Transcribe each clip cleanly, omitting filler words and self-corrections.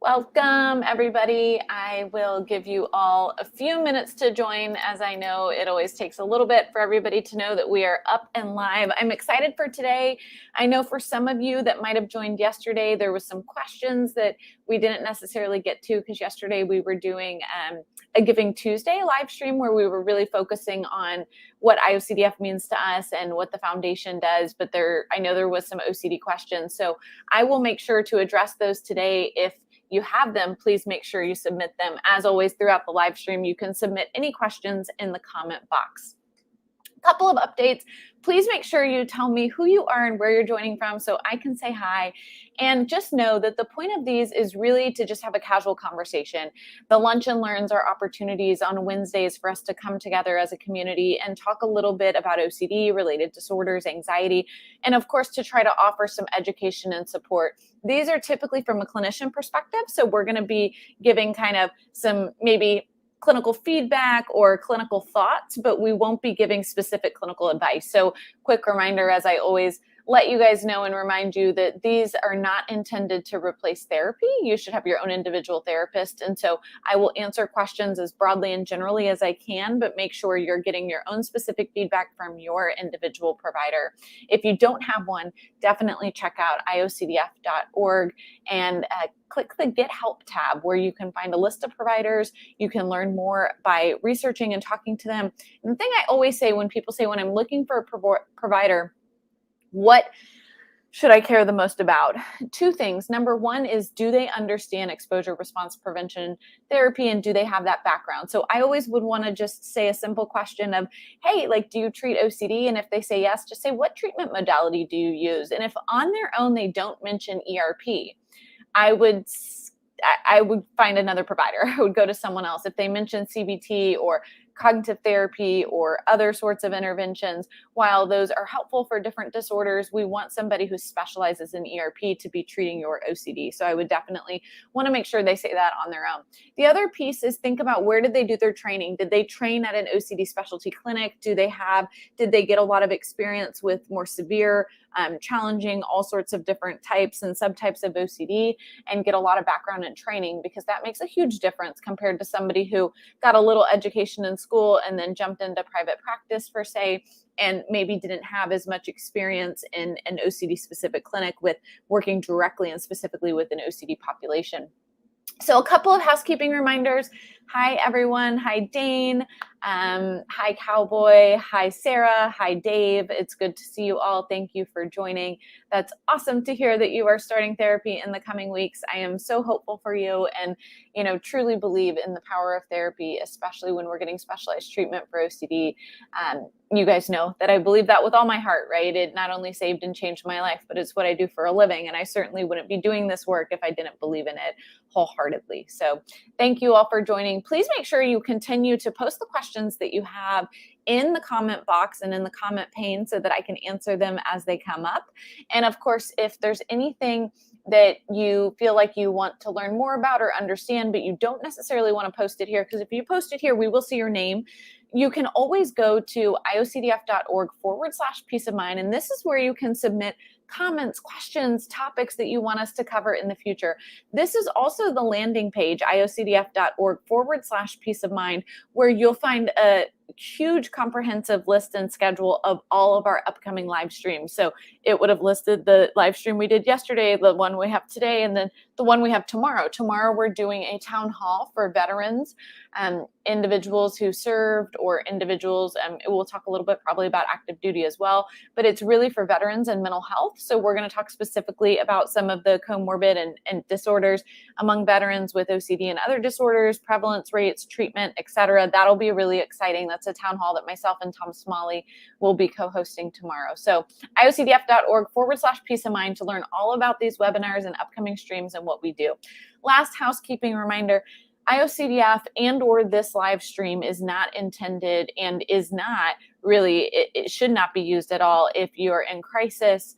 Welcome, everybody. I will give you all a few minutes to join, as I know it always takes a little bit for everybody to know that we are up and live. I'm excited for today. I know for some of you that might have joined yesterday, there was some questions that we didn't necessarily get to because yesterday we were doing a Giving Tuesday live stream where we were really focusing on what IOCDF means to us and what the foundation does. But I know there was some OCD questions. So I will make sure to address those today. If you have them, please make sure you submit them. As always, throughout the live stream, you can submit any questions in the comment box. A couple of updates. Please make sure you tell me who you are and where you're joining from so I can say hi. And just know that the point of these is really to just have a casual conversation. The Lunch and Learns are opportunities on Wednesdays for us to come together as a community and talk a little bit about OCD, related disorders, anxiety, and of course to try to offer some education and support. These are typically from a clinician perspective, so we're going to be giving kind of some maybe clinical feedback or clinical thoughts, but we won't be giving specific clinical advice. So quick reminder, as I always let you guys know and remind you, that these are not intended to replace therapy. You should have your own individual therapist. And so I will answer questions as broadly and generally as I can, but make sure you're getting your own specific feedback from your individual provider. If you don't have one, definitely check out IOCDF.org and click the Get Help tab where you can find a list of providers. You can learn more by researching and talking to them. And the thing I always say when people say, when I'm looking for a provider, what should I care the most about? Two things. Number one is, do they understand exposure response prevention therapy and do they have that background? So I always would want to just say a simple question of, hey, do you treat OCD? And if they say yes, just say, what treatment modality do you use? And if on their own they don't mention ERP, I would find another provider. I would go to someone else. If they mention CBT or cognitive therapy or other sorts of interventions, while those are helpful for different disorders, we want somebody who specializes in ERP to be treating your OCD. So I would definitely want to make sure they say that on their own. The other piece is, think about, where did they do their training? Did they train at an OCD specialty clinic? Did they get a lot of experience with more severe, challenging, all sorts of different types and subtypes of OCD, and get a lot of background and training? Because that makes a huge difference compared to somebody who got a little education in school and then jumped into private practice per se, and maybe didn't have as much experience in an OCD specific clinic with working directly and specifically with an OCD population. So a couple of housekeeping reminders. Hi, everyone. Hi, Dane. Hi, Cowboy. Hi, Sarah. Hi, Dave. It's good to see you all. Thank you for joining. That's awesome to hear that you are starting therapy in the coming weeks. I am so hopeful for you and, truly believe in the power of therapy, especially when we're getting specialized treatment for OCD. You guys know that I believe that with all my heart, right? It not only saved and changed my life, but it's what I do for a living. And I certainly wouldn't be doing this work if I didn't believe in it wholeheartedly. So thank you all for joining. Please make sure you continue to post the questions that you have in the comment box and in the comment pane so that I can answer them as they come up. And of course, if there's anything that you feel like you want to learn more about or understand, but you don't necessarily want to post it here, because if you post it here, we will see your name. You can always go to iocdf.org/peace of mind. And this is where you can submit comments, questions, topics that you want us to cover in the future. This is also the landing page, iocdf.org/peace of mind, where you'll find a huge comprehensive list and schedule of all of our upcoming live streams. So it would have listed the live stream we did yesterday, the one we have today, and then the one we have tomorrow. Tomorrow we're doing a town hall for veterans, individuals who served, or individuals, we'll talk a little bit probably about active duty as well, but it's really for veterans and mental health. So we're going to talk specifically about some of the comorbid and disorders among veterans with OCD and other disorders, prevalence rates, treatment, etc. That'll be really exciting. That's a town hall that myself and Tom Smalley will be co-hosting tomorrow. So iocdf.org/peace of mind to learn all about these webinars and upcoming streams and what we do. Last housekeeping reminder, IOCDF and or this live stream is not intended and is not really, it should not be used at all if you're in crisis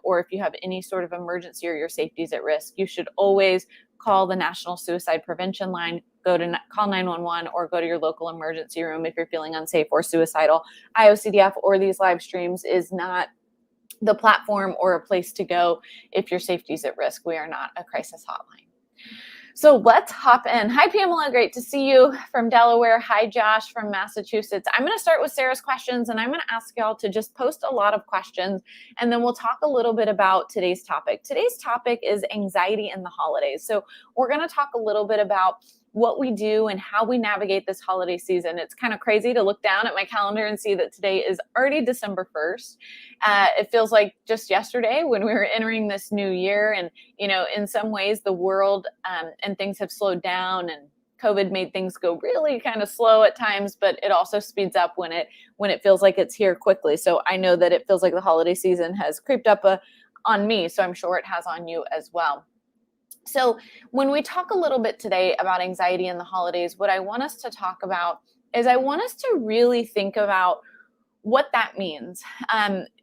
or if you have any sort of emergency or your safety is at risk. You should always call the National Suicide Prevention Line, call 911, or go to your local emergency room if you're feeling unsafe or suicidal. IOCDF or these live streams is not the platform or a place to go if your safety is at risk. We are not a crisis hotline. So let's hop in. Hi, Pamela. Great to see you from Delaware. Hi, Josh from Massachusetts. I'm going to start with Sarah's questions, and I'm going to ask y'all to just post a lot of questions, and then we'll talk a little bit about today's topic. Today's topic is anxiety in the holidays. So we're going to talk a little bit about what we do and how we navigate this holiday season. It's kind of crazy to look down at my calendar and see that today is already December 1st. It feels like just yesterday when we were entering this new year, and in some ways the world and things have slowed down, and COVID made things go really kind of slow at times, but it also speeds up when it feels like it's here quickly. So I know that it feels like the holiday season has creeped up on me, so I'm sure it has on you as well. So when we talk a little bit today about anxiety in the holidays, what I want us to talk about is I want us to really think about what that means.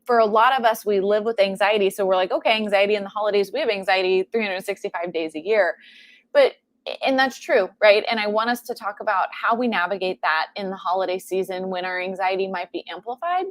For a lot of us, we live with anxiety. So we're like, okay, anxiety in the holidays, we have anxiety 365 days a year. And that's true, right? And I want us to talk about how we navigate that in the holiday season when our anxiety might be amplified,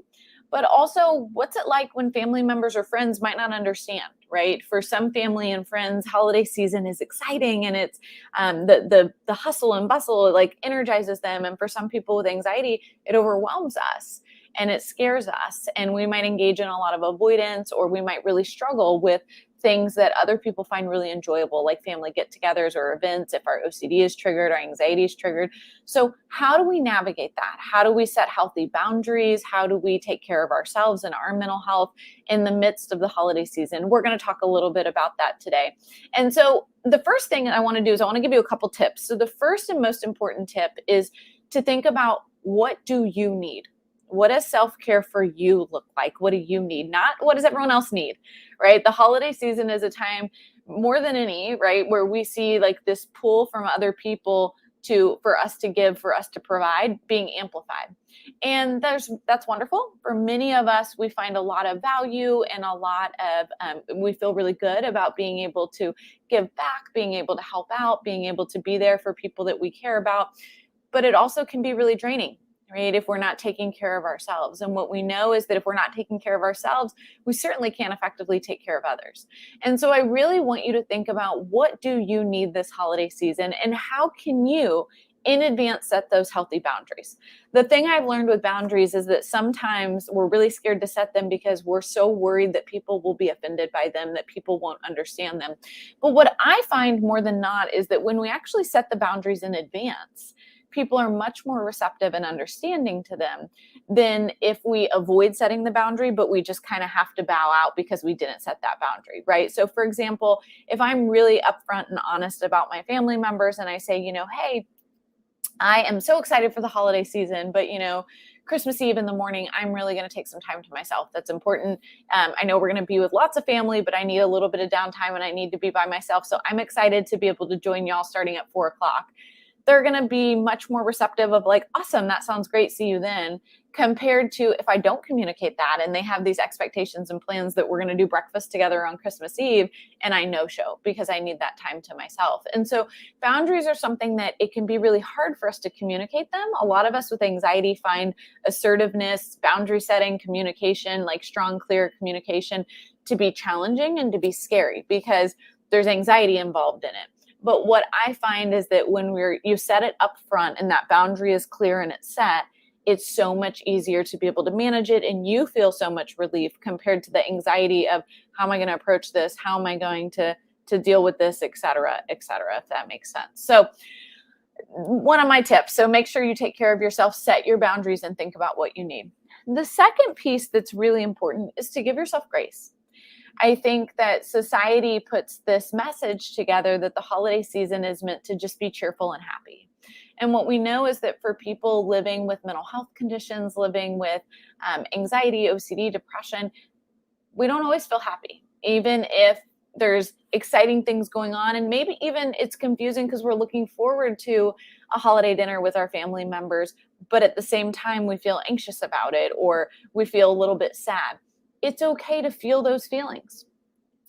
but also what's it like when family members or friends might not understand, right? For some family and friends, holiday season is exciting, and it's the hustle and bustle, it like energizes them. And for some people with anxiety, it overwhelms us and it scares us, and we might engage in a lot of avoidance, or we might really struggle with things that other people find really enjoyable, like family get-togethers or events. If our OCD is triggered, our anxiety is triggered. So how do we navigate that? How do we set healthy boundaries? How do we take care of ourselves and our mental health in the midst of the holiday season? We're going to talk a little bit about that today. And so the first thing I want to do is I want to give you a couple tips. So the first and most important tip is to think about, what do you need? What does self-care for you look like? What do you need? Not what does everyone else need, right? The holiday season is a time more than any, right, where we see like this pull from other people for us to give, for us to provide, being amplified. And that's wonderful. For many of us, we find a lot of value and a lot of, we feel really good about being able to give back, being able to help out, being able to be there for people that we care about. But it also can be really draining, right, if we're not taking care of ourselves. And what we know is that if we're not taking care of ourselves, we certainly can't effectively take care of others. And so I really want you to think about, what do you need this holiday season, and how can you in advance set those healthy boundaries? The thing I've learned with boundaries is that sometimes we're really scared to set them because we're so worried that people will be offended by them, that people won't understand them. But what I find more than not is that when we actually set the boundaries in advance, people are much more receptive and understanding to them than if we avoid setting the boundary, but we just kind of have to bow out because we didn't set that boundary, right? So for example, if I'm really upfront and honest about my family members and I say, hey, I am so excited for the holiday season, but Christmas Eve in the morning, I'm really going to take some time to myself. That's important. I know we're going to be with lots of family, but I need a little bit of downtime and I need to be by myself. So I'm excited to be able to join y'all starting at 4 o'clock. They're going to be much more receptive of like, awesome, that sounds great, see you then, compared to if I don't communicate that and they have these expectations and plans that we're going to do breakfast together on Christmas Eve and I no-show because I need that time to myself. And so boundaries are something that it can be really hard for us to communicate them. A lot of us with anxiety find assertiveness, boundary setting, communication, like strong, clear communication, to be challenging and to be scary because there's anxiety involved in it. But what I find is that when you set it up front and that boundary is clear and it's set, it's so much easier to be able to manage it, and you feel so much relief compared to the anxiety of, how am I going to approach this? How am I going to deal with this, et cetera, if that makes sense. So one of my tips, so make sure you take care of yourself, set your boundaries, and think about what you need. The second piece that's really important is to give yourself grace. I think that society puts this message together that the holiday season is meant to just be cheerful and happy. And what we know is that for people living with mental health conditions, living with anxiety, OCD, depression, we don't always feel happy, even if there's exciting things going on. And maybe even it's confusing because we're looking forward to a holiday dinner with our family members, but at the same time, we feel anxious about it or we feel a little bit sad. It's okay to feel those feelings,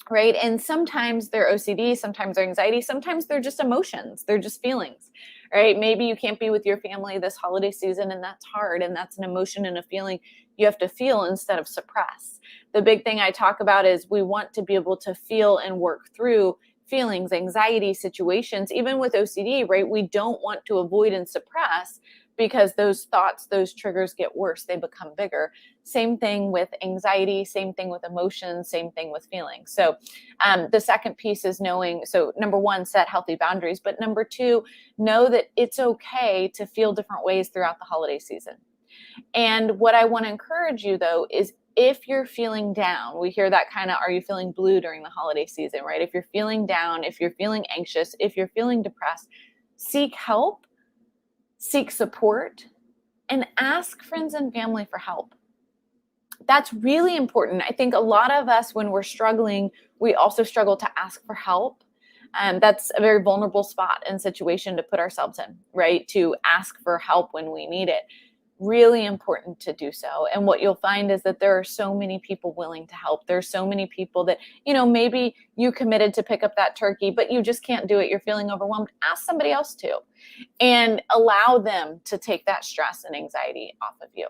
right? And sometimes they're OCD, sometimes they're anxiety, sometimes they're just emotions, they're just feelings, right? Maybe you can't be with your family this holiday season and that's hard, and that's an emotion and a feeling you have to feel instead of suppress. The big thing I talk about is we want to be able to feel and work through feelings, anxiety situations, even with OCD, right? We don't want to avoid and suppress because those thoughts, those triggers get worse, they become bigger. Same thing with anxiety, same thing with emotions, same thing with feelings. So the second piece is knowing, so number one, set healthy boundaries, but number two, know that it's okay to feel different ways throughout the holiday season. And what I want to encourage you though is if you're feeling down, we hear that kind of, are you feeling blue during the holiday season, right? If you're feeling down, if you're feeling anxious, if you're feeling depressed, seek help, seek support, and ask friends and family for help. That's really important. I think a lot of us, when we're struggling, we also struggle to ask for help. That's a very vulnerable spot and situation to put ourselves in, right? To ask for help when we need it. Really important to do so. And what you'll find is that there are so many people willing to help. There's so many people that, maybe you committed to pick up that turkey, but you just can't do it. You're feeling overwhelmed. Ask somebody else to, and allow them to take that stress and anxiety off of you.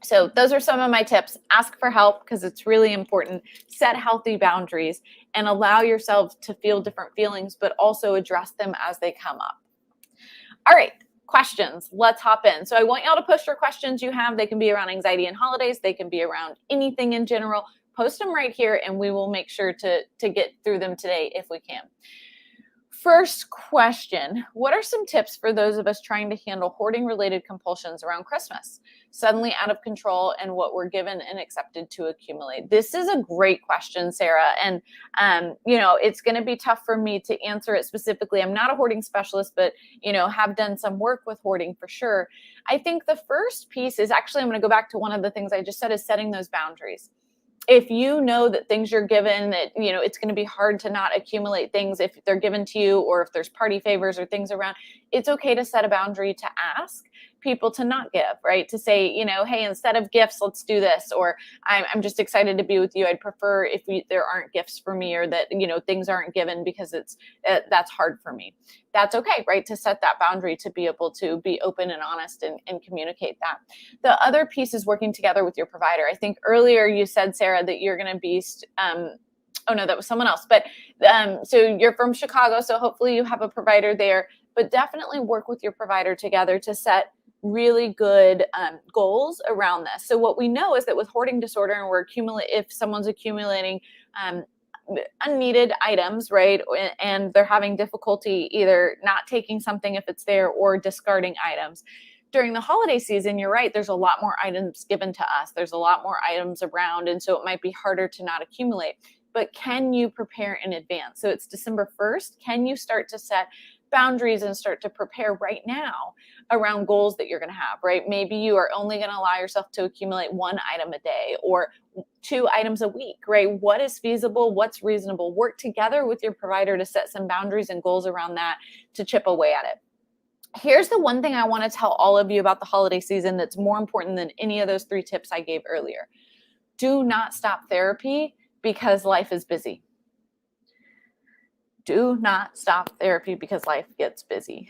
So those are some of my tips. Ask for help because it's really important. Set healthy boundaries and allow yourself to feel different feelings, but also address them as they come up. All right. Questions. Let's hop in. So I want y'all to post your questions you have. They can be around anxiety and holidays. They can be around anything in general. Post them right here and we will make sure to get through them today if we can. First question, what are some tips for those of us trying to handle hoarding related compulsions around Christmas? Suddenly out of control and what we're given and accepted to accumulate. This is a great question, Sarah. And, it's going to be tough for me to answer it specifically. I'm not a hoarding specialist, but, have done some work with hoarding for sure. I think the first piece is actually, I'm going to go back to one of the things I just said, is setting those boundaries. If you know that things you're given, that, it's going to be hard to not accumulate things if they're given to you, or if there's party favors or things around, it's okay to set a boundary to ask people to not give, right? To say, hey, instead of gifts, let's do this. Or I'm just excited to be with you. I'd prefer if there aren't gifts for me, or that, things aren't given because that's hard for me. That's okay, right? To set that boundary, to be able to be open and honest and communicate that. The other piece is working together with your provider. I think earlier you said, Sarah, that you're going to be, oh no, that was someone else. But so you're from Chicago, so hopefully you have a provider there, but definitely work with your provider together to set really good goals around this. So what we know is that with hoarding disorder, and if someone's accumulating unneeded items, right, and they're having difficulty either not taking something if it's there or discarding items. During the holiday season, you're right, there's a lot more items given to us. There's a lot more items around, and so it might be harder to not accumulate. But can you prepare in advance? So it's December 1st. Can you start to set boundaries and start to prepare right now around goals that you're going to have, right? Maybe you are only going to allow yourself to accumulate 1 item a day or 2 items a week, right? What is feasible? What's reasonable? Work together with your provider to set some boundaries and goals around that to chip away at it. Here's the one thing I want to tell all of you about the holiday season that's more important than any of those 3 tips I gave earlier. Do not stop therapy because life is busy. Do not stop therapy because life gets busy.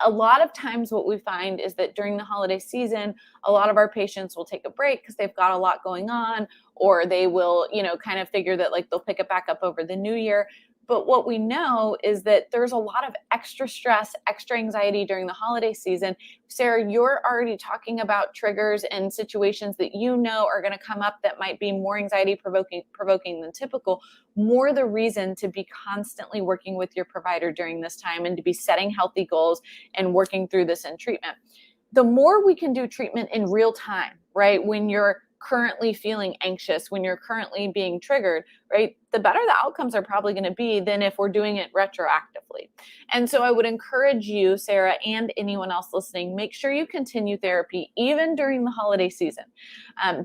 A lot of times what we find is that during the holiday season, a lot of our patients will take a break because they've got a lot going on, or they will, kind of figure that like they'll pick it back up over the new year. But what we know is that there's a lot of extra stress, extra anxiety during the holiday season. Sarah, you're already talking about triggers and situations that are going to come up that might be more anxiety provoking than typical. More the reason to be constantly working with your provider during this time and to be setting healthy goals and working through this in treatment. The more we can do treatment in real time, right? When you're currently feeling anxious, when you're currently being triggered, right, the better the outcomes are probably going to be than if we're doing it retroactively. And so I would encourage you, Sarah, and anyone else listening, make sure you continue therapy even during the holiday season.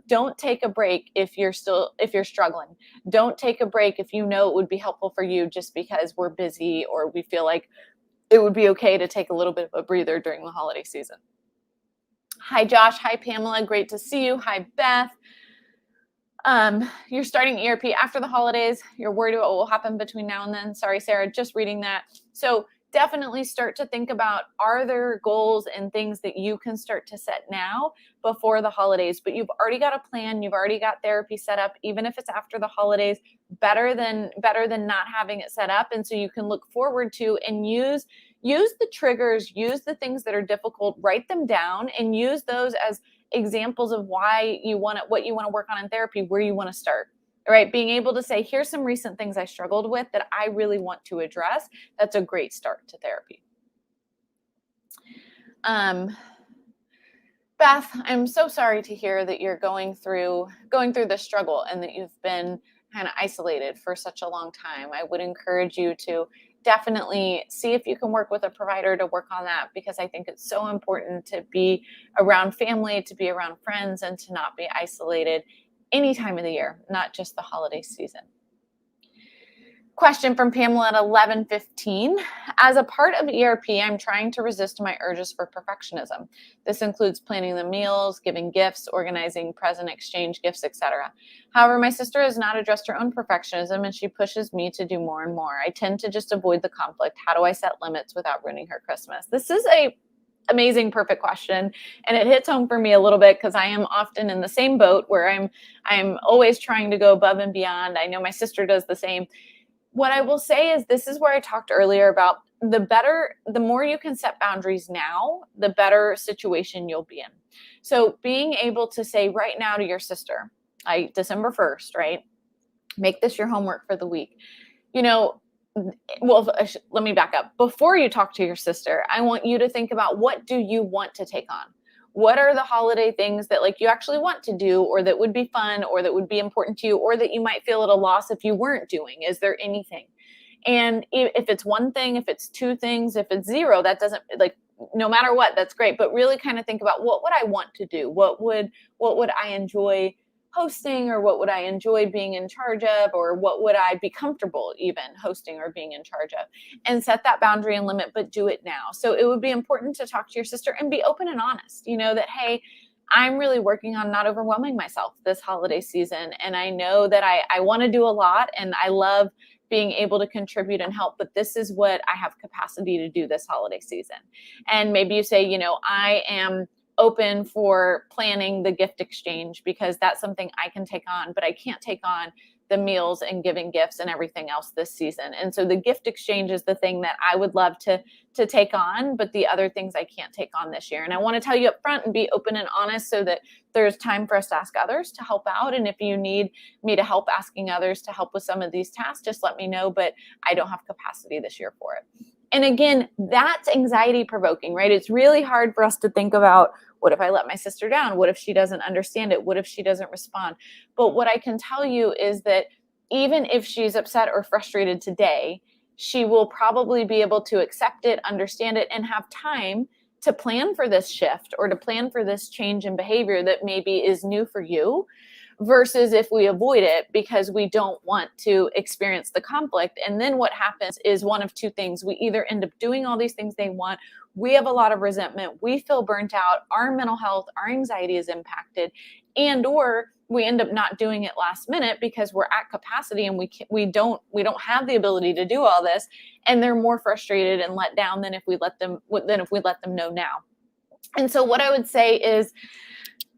Don't take a break if you're struggling. Don't take a break if it would be helpful for you just because we're busy or we feel like it would be okay to take a little bit of a breather during the holiday season. Hi, Josh. Hi, Pamela. Great to see you. Hi, Beth. You're starting ERP after the holidays. You're worried about what will happen between now and then. Sorry, Sarah, just reading that. So definitely start to think about, are there goals and things that you can start to set now before the holidays? But you've already got a plan, you've already got therapy set up, even if it's after the holidays, better than not having it set up. And so you can look forward to and use the triggers, use the things that are difficult, write them down, and use those as examples of why you want to, what you want to work on in therapy, where you want to start. All right, being able to say, here's some recent things I struggled with that I really want to address. That's a great start to therapy. Beth, I'm so sorry to hear that you're going through this struggle and that you've been kind of isolated for such a long time. I would encourage you to definitely see if you can work with a provider to work on that, because I think it's so important to be around family, to be around friends, and to not be isolated any time of the year, not just the holiday season. Question from Pamela at 11:15. As a part of ERP, I'm trying to resist my urges for perfectionism. This includes planning the meals, giving gifts, organizing present exchange gifts, etc. However, my sister has not addressed her own perfectionism, and she pushes me to do more and more. I tend to just avoid the conflict. How do I set limits without ruining her Christmas? This is a amazing, perfect question. And it hits home for me a little bit because I am often in the same boat where I'm always trying to go above and beyond. I know my sister does the same. What I will say is, this is where I talked earlier about the more you can set boundaries now, the better situation you'll be in. So being able to say right now to your sister, December 1st, right? Make this your homework for the week. Well, let me back up. Before you talk to your sister, I want you to think about, what do you want to take on? What are the holiday things that you actually want to do, or that would be fun, or that would be important to you, or that you might feel at a loss if you weren't doing? Is there anything? And if it's one thing, if it's two things, if it's zero, that doesn't, no matter what, that's great. But really kind of think about, what would I want to do? What would I enjoy hosting, or what would I enjoy being in charge of, or what would I be comfortable even hosting or being in charge of, and set that boundary and limit, but do it now. So it would be important to talk to your sister and be open and honest, that, hey, I'm really working on not overwhelming myself this holiday season. And I know that I want to do a lot, and I love being able to contribute and help, but this is what I have capacity to do this holiday season. And maybe you say, I am open for planning the gift exchange, because that's something I can take on, but I can't take on the meals and giving gifts and everything else this season. And so the gift exchange is the thing that I would love to take on, but the other things I can't take on this year. And I want to tell you up front and be open and honest, so that there's time for us to ask others to help out. And if you need me to help asking others to help with some of these tasks, just let me know, but I don't have capacity this year for it. And again, that's anxiety provoking, right? It's really hard for us to think about, what if I let my sister down? What if she doesn't understand it? What if she doesn't respond? But what I can tell you is that even if she's upset or frustrated today, she will probably be able to accept it, understand it, and have time to plan for this shift, or to plan for this change in behavior that maybe is new for you, versus if we avoid it because we don't want to experience the conflict. And then what happens is one of two things. We either end up doing all these things they want, we have a lot of resentment, we feel burnt out, our mental health, our anxiety is impacted, and or we end up not doing it last minute because we're at capacity and we don't have the ability to do all this, and they're more frustrated and let down than if we let them know now. And so what I would say is,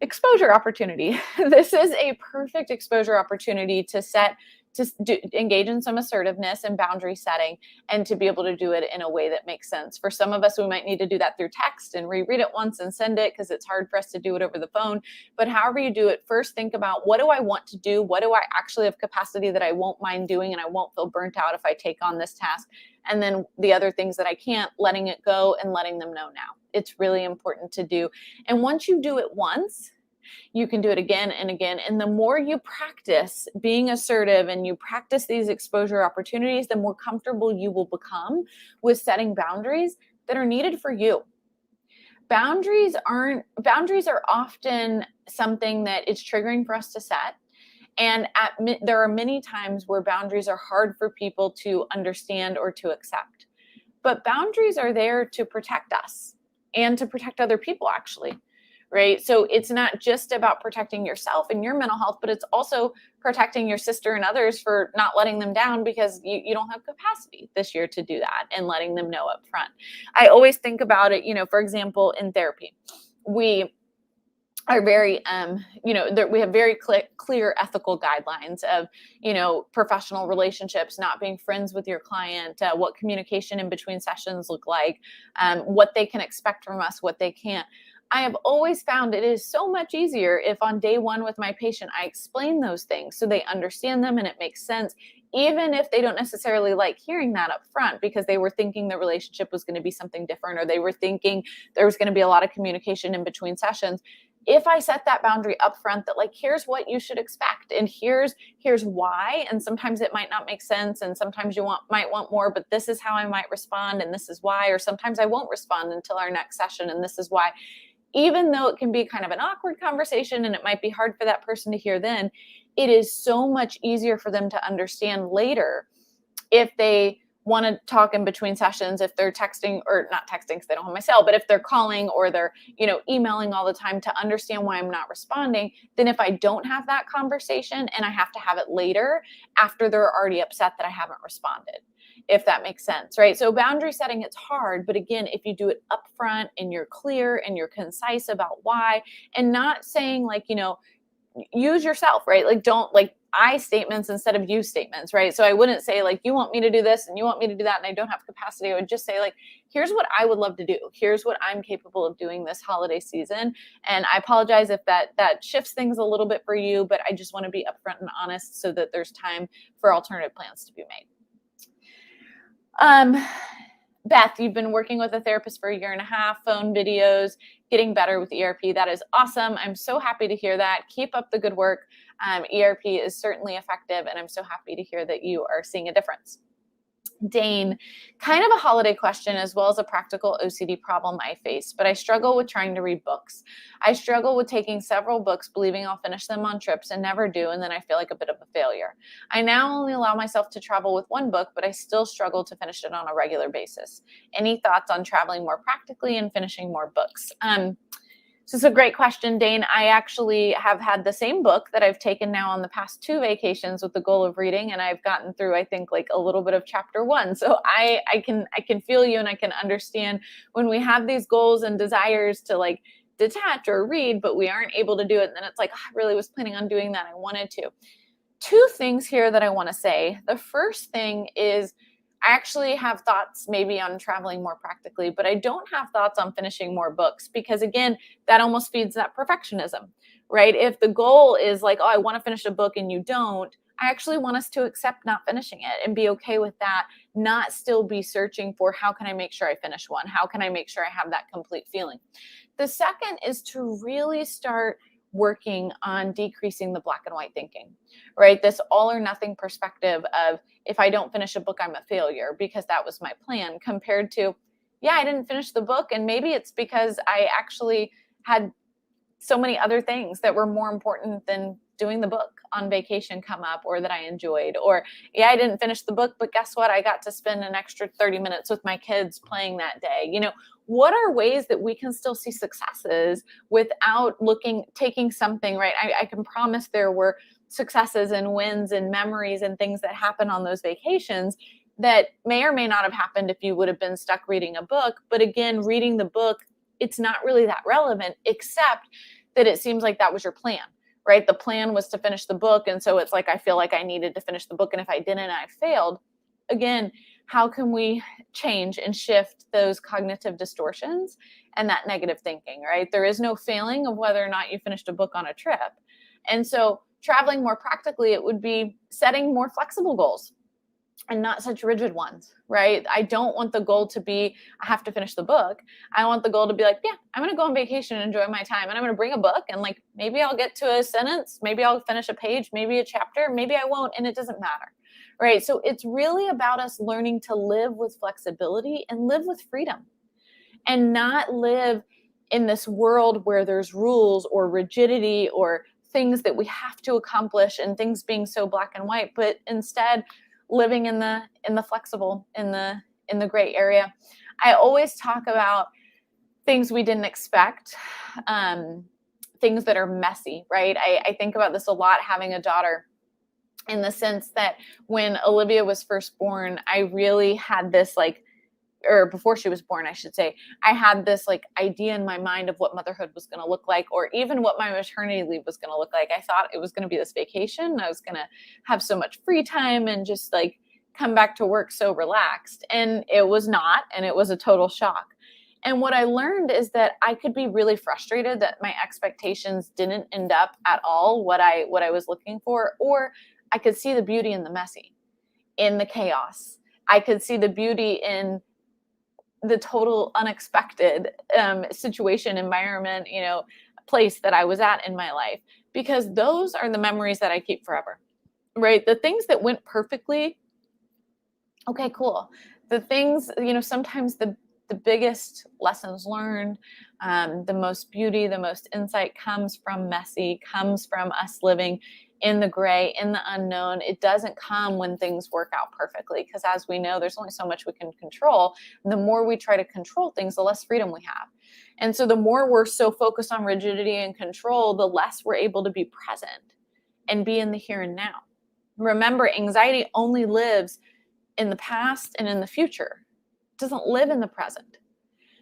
exposure opportunity. This is a perfect exposure opportunity to engage in some assertiveness and boundary setting, and to be able to do it in a way that makes sense. For some of us, we might need to do that through text and reread it once and send it, because it's hard for us to do it over the phone. But however you do it, first think about, what do I want to do? What do I actually have capacity that I won't mind doing, and I won't feel burnt out if I take on this task? And then the other things that I can't, letting it go and letting them know now. It's really important to do. And once you do it once, you can do it again and again. And the more you practice being assertive and you practice these exposure opportunities, the more comfortable you will become with setting boundaries that are needed for you. Boundaries are often something that is triggering for us to set. And there are many times where boundaries are hard for people to understand or to accept. But boundaries are there to protect us and to protect other people, actually. right? So it's not just about protecting yourself and your mental health, but it's also protecting your sister and others for not letting them down because you don't have capacity this year to do that, and letting them know up front. I always think about it, for example, in therapy, we are very, we have very clear ethical guidelines of, professional relationships, not being friends with your client, what communication in between sessions look like, what they can expect from us, what they can't. I have always found it is so much easier if on day one with my patient, I explain those things so they understand them and it makes sense, even if they don't necessarily like hearing that up front because they were thinking the relationship was going to be something different, or they were thinking there was going to be a lot of communication in between sessions. If I set that boundary up front that, like, here's what you should expect and here's why, and sometimes it might not make sense and sometimes you might want more, but this is how I might respond and this is why, or sometimes I won't respond until our next session and this is why. Even though it can be kind of an awkward conversation and it might be hard for that person to hear then, it is so much easier for them to understand later if they want to talk in between sessions, if they're texting, or not texting because they don't have my cell, but if they're calling or they're, emailing all the time, to understand why I'm not responding, than if I don't have that conversation and I have to have it later after they're already upset that I haven't responded, if that makes sense, right? So boundary setting, it's hard, but again, if you do it upfront and you're clear and you're concise about why, and not saying like, use yourself, right? Like, don't, like, I statements instead of you statements, right? So I wouldn't say like, you want me to do this and you want me to do that and I don't have capacity. I would just say like, here's what I would love to do. Here's what I'm capable of doing this holiday season. And I apologize if that shifts things a little bit for you, but I just want to be upfront and honest so that there's time for alternative plans to be made. Beth, you've been working with a therapist for 1.5 years, phone videos, getting better with ERP. That is awesome. I'm so happy to hear that. Keep up the good work. ERP is certainly effective, and I'm so happy to hear that you are seeing a difference. Dane, kind of a holiday question as well as a practical OCD problem I face, but I struggle with trying to read books. I struggle with taking several books, believing I'll finish them on trips and never do, and then I feel like a bit of a failure. I now only allow myself to travel with one book, but I still struggle to finish it on a regular basis. Any thoughts on traveling more practically and finishing more books? So it's a great question, Dane. I actually have had the same book that I've taken now on the past 2 vacations with the goal of reading, and I've gotten through, I think, like a little bit of chapter 1. So I can feel you, and I can understand when we have these goals and desires to like detach or read, but we aren't able to do it. And then it's like, oh, I really was planning on doing that. I wanted to. 2 things here that I want to say. The first thing is, I actually have thoughts maybe on traveling more practically, but I don't have thoughts on finishing more books because, again, that almost feeds that perfectionism, right? If the goal is like, oh, I want to finish a book and you don't, I actually want us to accept not finishing it and be okay with that, not still be searching for how can I make sure I finish one? How can I make sure I have that complete feeling? The second is to really start working on decreasing the black and white thinking, right? This all or nothing perspective of, if I don't finish a book, I'm a failure because that was my plan, compared to, yeah, I didn't finish the book. And maybe it's because I actually had so many other things that were more important than doing the book on vacation come up, or that I enjoyed. Or, yeah, I didn't finish the book, but guess what? I got to spend an extra 30 minutes with my kids playing that day. What are ways that we can still see successes without taking something, right? I can promise there were successes and wins and memories and things that happen on those vacations that may or may not have happened if you would have been stuck reading a book. But again, reading the book, it's not really that relevant, except that it seems like that was your plan, right? The plan was to finish the book. And so it's like, I feel like I needed to finish the book. And if I didn't, I failed. Again, how can we change and shift those cognitive distortions and that negative thinking, right? There is no failing of whether or not you finished a book on a trip. And so traveling more practically, it would be setting more flexible goals and not such rigid ones, right? I don't want the goal to be, I have to finish the book. I want the goal to be like, yeah, I'm going to go on vacation and enjoy my time. And I'm going to bring a book, and like, maybe I'll get to a sentence. Maybe I'll finish a page, maybe a chapter, maybe I won't. And it doesn't matter, right? So it's really about us learning to live with flexibility and live with freedom, and not live in this world where there's rules or rigidity or things that we have to accomplish and things being so black and white, but instead living in the flexible, in the gray area. I always talk about things we didn't expect, things that are messy, right? I think about this a lot having a daughter, in the sense that when Olivia was first born, I really had this or before she was born, I should say, I had this idea in my mind of what motherhood was going to look like, or even what my maternity leave was going to look like. I thought it was going to be this vacation. I was going to have so much free time and just come back to work so relaxed. And it was not, and it was a total shock. And what I learned is that I could be really frustrated that my expectations didn't end up at all what I was looking for, or I could see the beauty in the messy, in the chaos. I could see the beauty in the total unexpected situation, environment, place that I was at in my life, because those are the memories that I keep forever, right? The things that went perfectly, okay, cool. The things, sometimes the biggest lessons learned, the most beauty, the most insight comes from messy, comes from us living in the gray, in the unknown. It doesn't come when things work out perfectly, because as we know, there's only so much we can control. And the more we try to control things, the less freedom we have. And so the more we're so focused on rigidity and control, the less we're able to be present and be in the here and now. Remember, anxiety only lives in the past and in the future. It doesn't live in the present.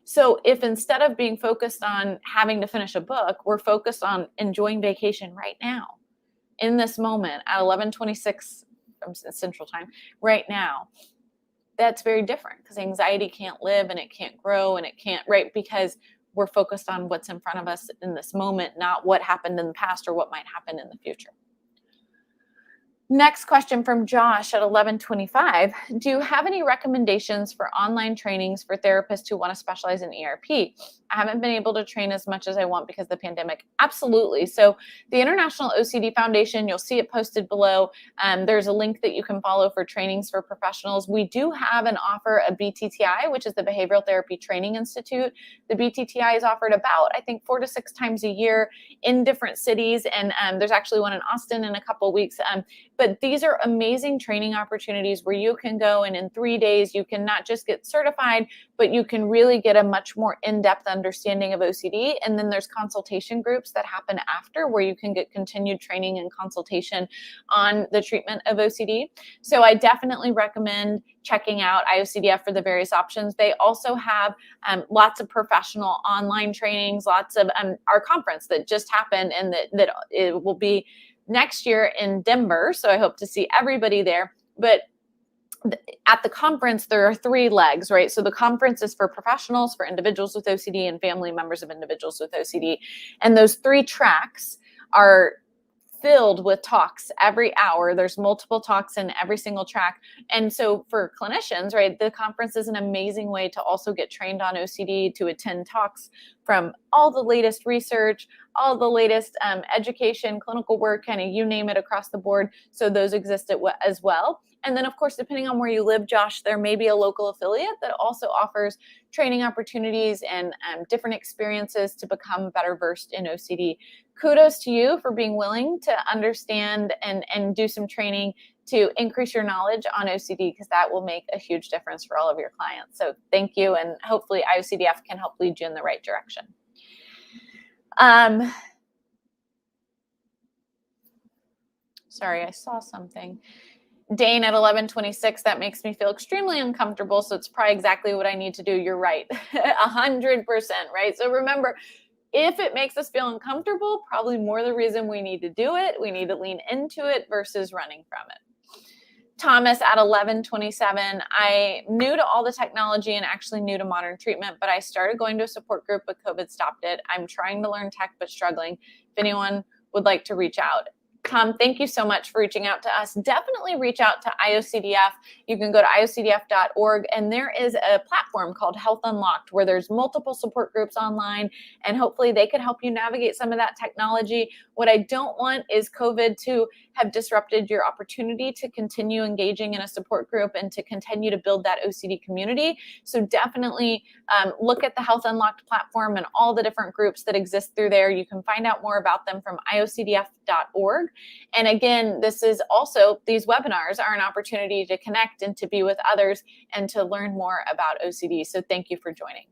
So if instead of being focused on having to finish a book, we're focused on enjoying vacation right now, in this moment at 11:26 Central Time, right now, that's very different, because anxiety can't live and it can't grow and it can't, right? Because we're focused on what's in front of us in this moment, not what happened in the past or what might happen in the future. Next question from Josh at 11:25. Do you have any recommendations for online trainings for therapists who want to specialize in ERP? I haven't been able to train as much as I want because of the pandemic. Absolutely. So the International OCD Foundation, you'll see it posted below. There's a link that you can follow for trainings for professionals. We do have an offer, a BTTI, which is the Behavioral Therapy Training Institute. The BTTI is offered about, I think, 4 to 6 times a year in different cities. And there's actually one in Austin in a couple of weeks. But these are amazing training opportunities where you can go and in 3 days, you can not just get certified, but you can really get a much more in-depth understanding of OCD. And then there's consultation groups that happen after, where you can get continued training and consultation on the treatment of OCD. So I definitely recommend checking out IOCDF for the various options. They also have lots of professional online trainings, lots of our conference that just happened, and that it will be next year in Denver. So I hope to see everybody there. But at the conference, there are 3 legs, right? So the conference is for professionals, for individuals with OCD, and family members of individuals with OCD. And those 3 tracks are filled with talks every hour. There's multiple talks in every single track. And so for clinicians, right, the conference is an amazing way to also get trained on OCD, to attend talks from all the latest research, all the latest education, clinical work, kind of you name it, across the board. So those exist as well. And then, of course, depending on where you live, Josh, there may be a local affiliate that also offers training opportunities and different experiences to become better versed in OCD. Kudos to you for being willing to understand and do some training to increase your knowledge on OCD, because that will make a huge difference for all of your clients. So thank you, and hopefully IOCDF can help lead you in the right direction. Sorry, I saw something. Dane at 11:26, that makes me feel extremely uncomfortable. So it's probably exactly what I need to do. You're right. 100%, right? So remember, if it makes us feel uncomfortable, probably more the reason we need to do it. We need to lean into it versus running from it. Thomas at 11:27, I'm new to all the technology and actually new to modern treatment, but I started going to a support group, but COVID stopped it. I'm trying to learn tech, but struggling. If anyone would like to reach out. Tom, thank you so much for reaching out to us. Definitely reach out to IOCDF. You can go to IOCDF.org, and there is a platform called Health Unlocked where there's multiple support groups online, and hopefully they could help you navigate some of that technology. What I don't want is COVID to have disrupted your opportunity to continue engaging in a support group and to continue to build that OCD community. So definitely look at the Health Unlocked platform and all the different groups that exist through there. You can find out more about them from IOCDF.org. And again, this is also, these webinars are an opportunity to connect and to be with others and to learn more about OCD. So thank you for joining.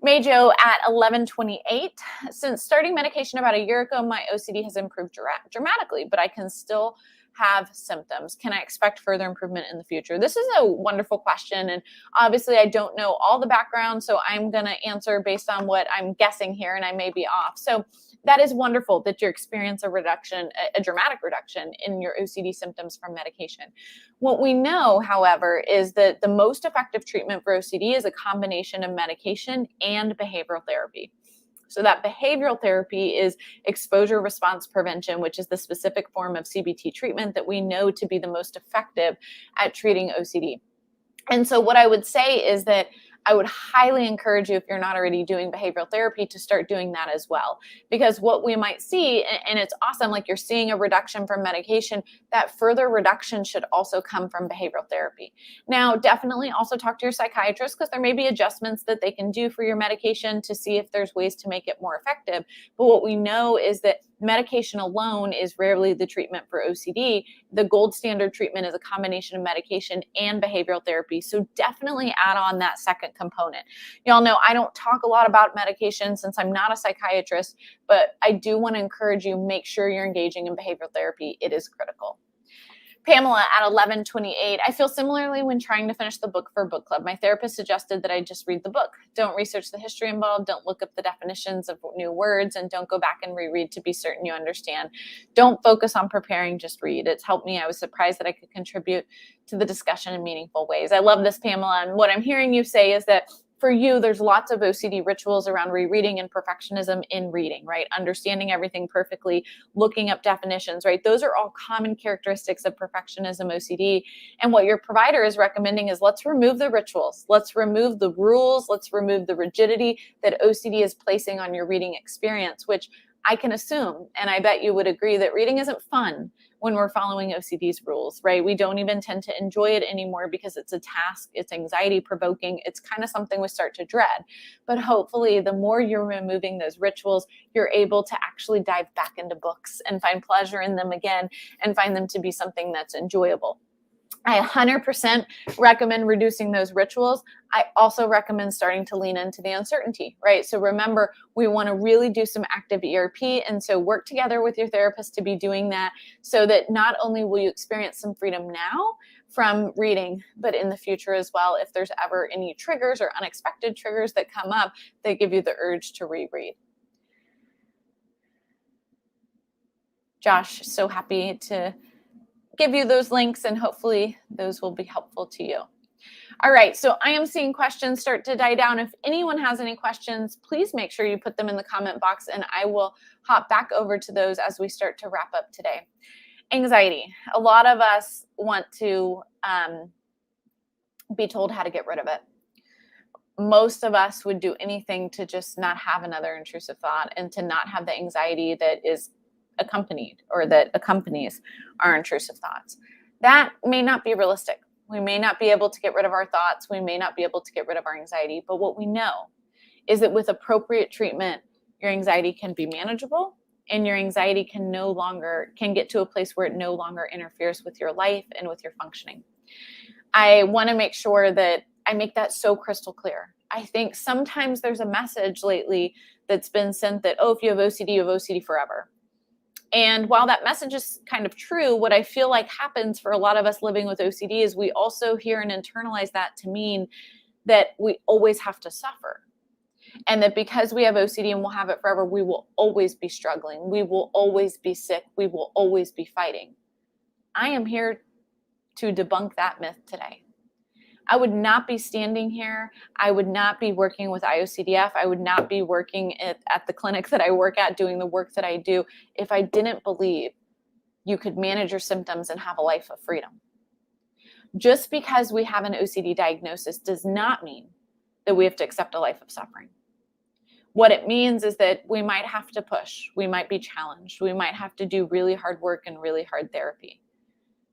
Majo at 11:28. Since starting medication about a year ago, my OCD has improved dramatically, but I can still have symptoms. Can I expect further improvement in the future? This is a wonderful question. And obviously, I don't know all the background, so I'm going to answer based on what I'm guessing here, and I may be off. So that is wonderful that you experience a dramatic reduction in your OCD symptoms from medication. What we know, however, is that the most effective treatment for OCD is a combination of medication and behavioral therapy. So that behavioral therapy is exposure response prevention, which is the specific form of CBT treatment that we know to be the most effective at treating OCD. And so what I would say is that I would highly encourage you, if you're not already doing behavioral therapy, to start doing that as well. Because what we might see, and it's awesome, like you're seeing a reduction from medication, that further reduction should also come from behavioral therapy. Now, definitely also talk to your psychiatrist, because there may be adjustments that they can do for your medication to see if there's ways to make it more effective. But what we know is that medication alone is rarely the treatment for OCD. The gold standard treatment is a combination of medication and behavioral therapy. So definitely add on that second component. Y'all know I don't talk a lot about medication since I'm not a psychiatrist, but I do want to encourage you, make sure you're engaging in behavioral therapy. It is critical. Pamela at 11:28. I feel similarly when trying to finish the book for book club. My therapist suggested that I just read the book. Don't research the history involved. Don't look up the definitions of new words, and don't go back and reread to be certain you understand. Don't focus on preparing, just read. It's helped me. I was surprised that I could contribute to the discussion in meaningful ways. I love this, Pamela. And what I'm hearing you say is that for you, there's lots of OCD rituals around rereading and perfectionism in reading, right? Understanding everything perfectly, looking up definitions, right? Those are all common characteristics of perfectionism, OCD. And what your provider is recommending is let's remove the rituals. Let's remove the rules. Let's remove the rigidity that OCD is placing on your reading experience, which I can assume, and I bet you would agree, that reading isn't fun when we're following OCD's rules, right? We don't even tend to enjoy it anymore because it's a task, it's anxiety provoking, it's kind of something we start to dread. But hopefully the more you're removing those rituals, you're able to actually dive back into books and find pleasure in them again and find them to be something that's enjoyable. I 100% recommend reducing those rituals. I also recommend starting to lean into the uncertainty, right? So remember, we want to really do some active ERP. And so work together with your therapist to be doing that so that not only will you experience some freedom now from reading, but in the future as well, if there's ever any triggers or unexpected triggers that come up that give you the urge to reread. Josh, so happy to give you those links, and hopefully those will be helpful to you. All right, so I am seeing questions start to die down. If anyone has any questions, please make sure you put them in the comment box, and I will hop back over to those as we start to wrap up today. Anxiety. A lot of us want to be told how to get rid of it. Most of us would do anything to just not have another intrusive thought and to not have the anxiety that is accompanied or that accompanies our intrusive thoughts. That may not be realistic. We may not be able to get rid of our thoughts. We may not be able to get rid of our anxiety. But what we know is that with appropriate treatment, your anxiety can be manageable, and your anxiety can get to a place where it no longer interferes with your life and with your functioning. I want to make sure that I make that so crystal clear. I think sometimes there's a message lately that's been sent that, oh, if you have OCD, you have OCD forever. And while that message is kind of true, what I feel like happens for a lot of us living with OCD is we also hear and internalize that to mean that we always have to suffer. And that because we have OCD and we'll have it forever, we will always be struggling. We will always be sick. We will always be fighting. I am here to debunk that myth today. I would not be standing here. I would not be working with IOCDF. I would not be working at the clinic that I work at, doing the work that I do, if I didn't believe you could manage your symptoms and have a life of freedom. Just because we have an OCD diagnosis does not mean that we have to accept a life of suffering. What it means is that we might have to push. We might be challenged. We might have to do really hard work and really hard therapy.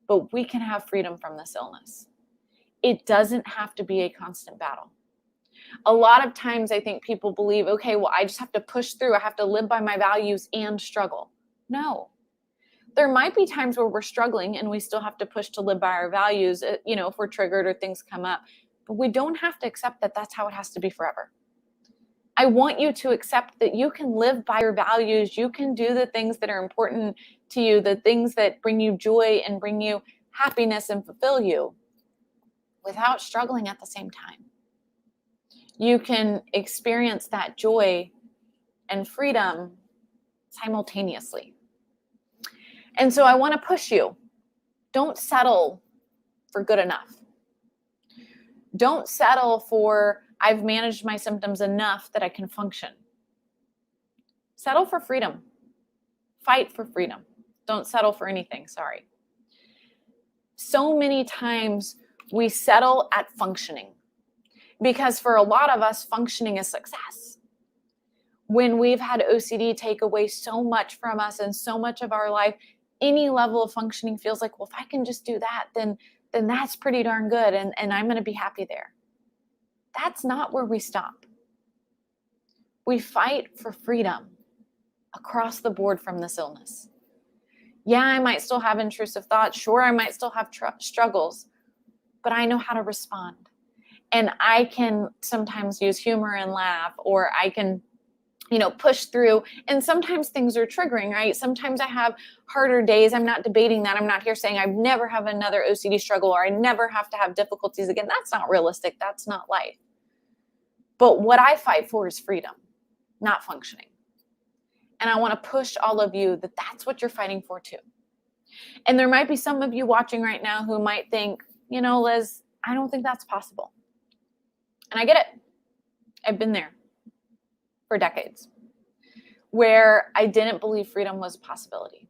But we can have freedom from this illness. It doesn't have to be a constant battle. A lot of times I think people believe, okay, well, I just have to push through. I have to live by my values and struggle. No. There might be times where we're struggling and we still have to push to live by our values, if we're triggered or things come up. But we don't have to accept that that's how it has to be forever. I want you to accept that you can live by your values. You can do the things that are important to you, the things that bring you joy and bring you happiness and fulfill you without struggling at the same time. You can experience that joy and freedom simultaneously. And so I want to push you. Don't settle for good enough. Don't settle for, I've managed my symptoms enough that I can function. Settle for freedom. Fight for freedom. Don't settle for anything, sorry. So many times we settle at functioning because for a lot of us, functioning is success. When we've had OCD take away so much from us and so much of our life, any level of functioning feels like, well, if I can just do that, then that's pretty darn good and I'm going to be happy there. That's not where we stop. We fight for freedom across the board from this illness. Yeah, I might still have intrusive thoughts. Sure, I might still have struggles, but I know how to respond. And I can sometimes use humor and laugh, or I can, push through. And sometimes things are triggering, right? Sometimes I have harder days. I'm not debating that. I'm not here saying I never have another OCD struggle or I never have to have difficulties again. That's not realistic. That's not life. But what I fight for is freedom, not functioning. And I want to push all of you that that's what you're fighting for too. And there might be some of you watching right now who might think, Liz, I don't think that's possible. And I get it. I've been there for decades where I didn't believe freedom was a possibility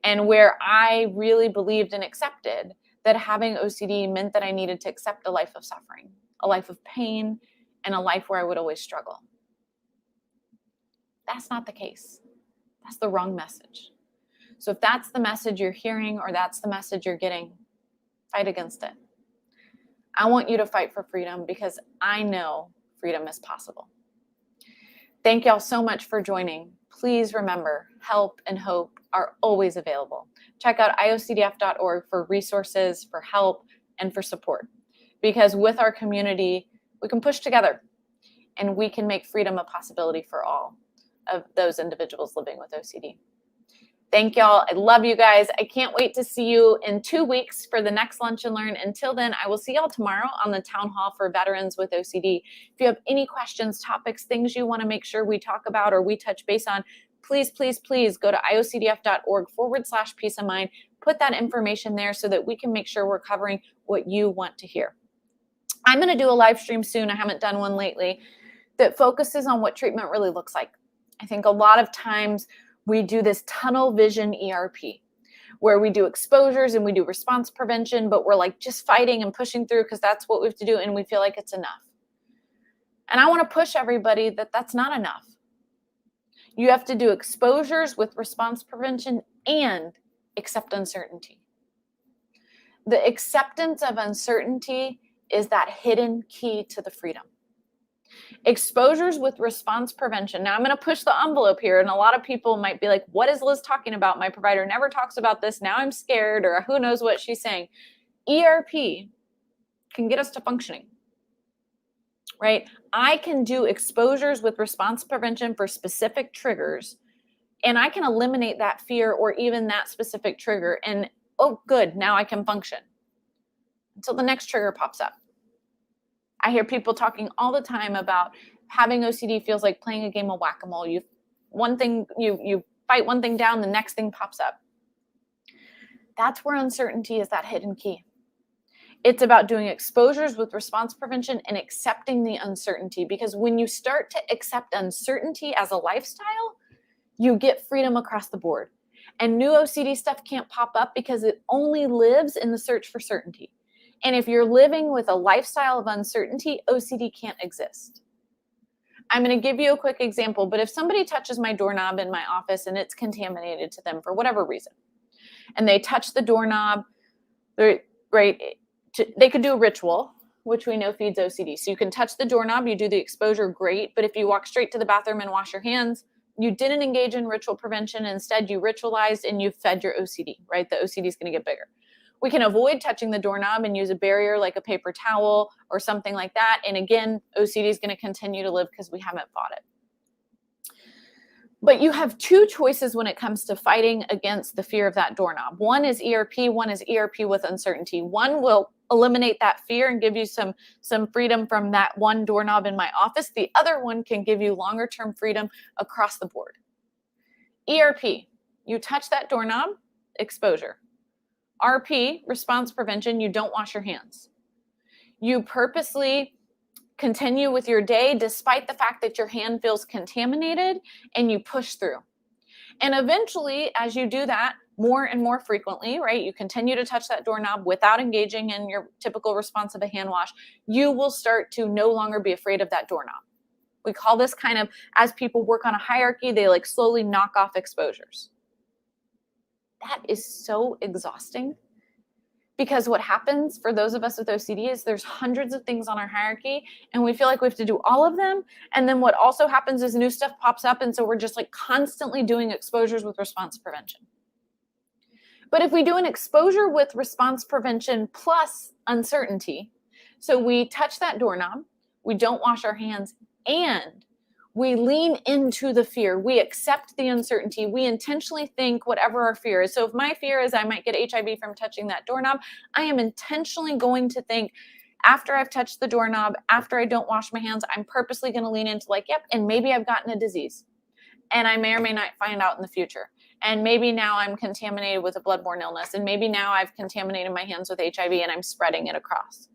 and where I really believed and accepted that having OCD meant that I needed to accept a life of suffering, a life of pain, and a life where I would always struggle. That's not the case. That's the wrong message. So if that's the message you're hearing or that's the message you're getting, fight against it. I want you to fight for freedom because I know freedom is possible. Thank y'all so much for joining. Please remember, help and hope are always available. Check out IOCDF.org for resources, for help, and for support. Because with our community, we can push together and we can make freedom a possibility for all of those individuals living with OCD. Thank y'all. I love you guys. I can't wait to see you in 2 weeks for the next Lunch and Learn. Until then, I will see y'all tomorrow on the Town Hall for Veterans with OCD. If you have any questions, topics, things you want to make sure we talk about or we touch base on, please, please, please go to iocdf.org/peace of mind. Put that information there so that we can make sure we're covering what you want to hear. I'm going to do a live stream soon. I haven't done one lately that focuses on what treatment really looks like. I think a lot of times we do this tunnel vision ERP where we do exposures and we do response prevention, but we're like just fighting and pushing through because that's what we have to do and we feel like it's enough. And I want to push everybody that that's not enough. You have to do exposures with response prevention and accept uncertainty. The acceptance of uncertainty is that hidden key to the freedom. Exposures with response prevention. Now I'm going to push the envelope here, and a lot of people might be like, what is Liz talking about? My provider never talks about this. Now I'm scared, or who knows what she's saying. ERP can get us to functioning, right? I can do exposures with response prevention for specific triggers, and I can eliminate that fear or even that specific trigger, and oh, good, now I can function until the next trigger pops up. I hear people talking all the time about having OCD feels like playing a game of whack-a-mole. You fight one thing down, the next thing pops up. That's where uncertainty is that hidden key. It's about doing exposures with response prevention and accepting the uncertainty, because when you start to accept uncertainty as a lifestyle, you get freedom across the board. And new OCD stuff can't pop up because it only lives in the search for certainty. And if you're living with a lifestyle of uncertainty, OCD can't exist. I'm going to give you a quick example, but if somebody touches my doorknob in my office and it's contaminated to them for whatever reason, and they touch the doorknob, right, they could do a ritual, which we know feeds OCD. So you can touch the doorknob, you do the exposure, great. But if you walk straight to the bathroom and wash your hands, you didn't engage in ritual prevention. Instead, you ritualized and you fed your OCD, right? The OCD is going to get bigger. We can avoid touching the doorknob and use a barrier like a paper towel or something like that. And again, OCD is going to continue to live because we haven't fought it. But you have two choices when it comes to fighting against the fear of that doorknob. One is ERP, one is ERP with uncertainty. One will eliminate that fear and give you some freedom from that one doorknob in my office. The other one can give you longer term freedom across the board. ERP, you touch that doorknob, exposure. RP, response prevention, you don't wash your hands. You purposely continue with your day despite the fact that your hand feels contaminated, and you push through. And eventually, as you do that more and more frequently, right, you continue to touch that doorknob without engaging in your typical response of a hand wash, you will start to no longer be afraid of that doorknob. We call this kind of, as people work on a hierarchy, they like slowly knock off exposures. That is so exhausting. Because what happens for those of us with OCD is there's hundreds of things on our hierarchy and we feel like we have to do all of them. And then what also happens is new stuff pops up. And so we're just like constantly doing exposures with response prevention. But if we do an exposure with response prevention plus uncertainty, so we touch that doorknob, we don't wash our hands, and we lean into the fear. We accept the uncertainty. We intentionally think whatever our fear is. So if my fear is I might get HIV from touching that doorknob, I am intentionally going to think after I've touched the doorknob, after I don't wash my hands, I'm purposely going to lean into like, yep, and maybe I've gotten a disease. And I may or may not find out in the future. And maybe now I'm contaminated with a bloodborne illness. And maybe now I've contaminated my hands with HIV and I'm spreading it across.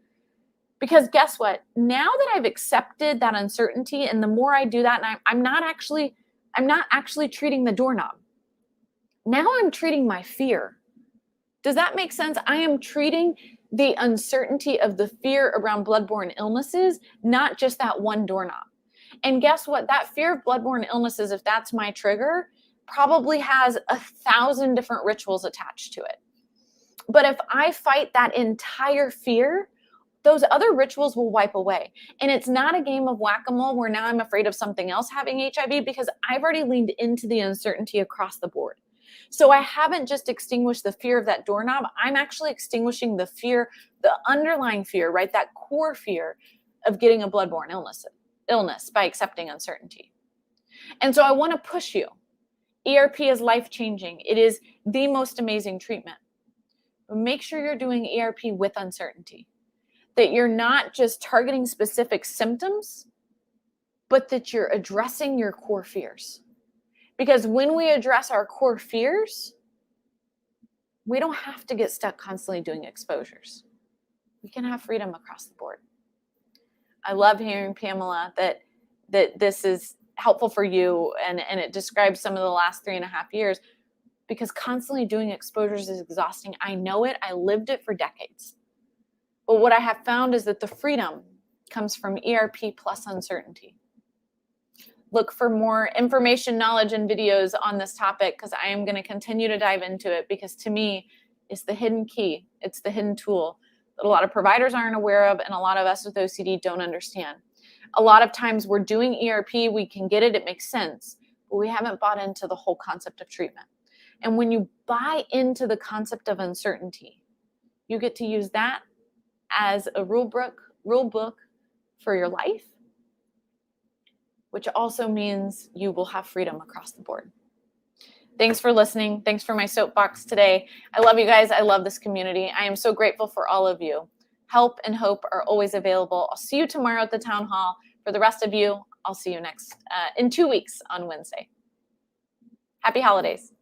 Because guess what? Now that I've accepted that uncertainty, and the more I do that, and I'm not actually treating the doorknob. Now I'm treating my fear. Does that make sense? I am treating the uncertainty of the fear around bloodborne illnesses, not just that one doorknob. And guess what? That fear of bloodborne illnesses, if that's my trigger, probably has 1,000 different rituals attached to it. But if I fight that entire fear, those other rituals will wipe away. And it's not a game of whack-a-mole where now I'm afraid of something else having HIV because I've already leaned into the uncertainty across the board. So I haven't just extinguished the fear of that doorknob. I'm actually extinguishing the fear, the underlying fear, right? That core fear of getting a bloodborne illness by accepting uncertainty. And so I want to push you. ERP is life-changing. It is the most amazing treatment. But make sure you're doing ERP with uncertainty. That you're not just targeting specific symptoms, but that you're addressing your core fears. Because when we address our core fears, we don't have to get stuck constantly doing exposures. We can have freedom across the board. I love hearing, Pamela, that this is helpful for you and it describes some of the last 3.5 years, because constantly doing exposures is exhausting. I know it. I lived it for decades. But what I have found is that the freedom comes from ERP plus uncertainty. Look for more information, knowledge, and videos on this topic because I am going to continue to dive into it because to me, it's the hidden key. It's the hidden tool that a lot of providers aren't aware of and a lot of us with OCD don't understand. A lot of times we're doing ERP, we can get it, it makes sense, but we haven't bought into the whole concept of treatment. And when you buy into the concept of uncertainty, you get to use that as a rule book for your life, which also means you will have freedom across the board. Thanks for listening. Thanks for my soapbox today. I love you guys. I love this community. I am so grateful for all of you. Help and hope are always available. I'll see you tomorrow at the town hall. For the rest of you, I'll see you in 2 weeks on Wednesday. Happy holidays.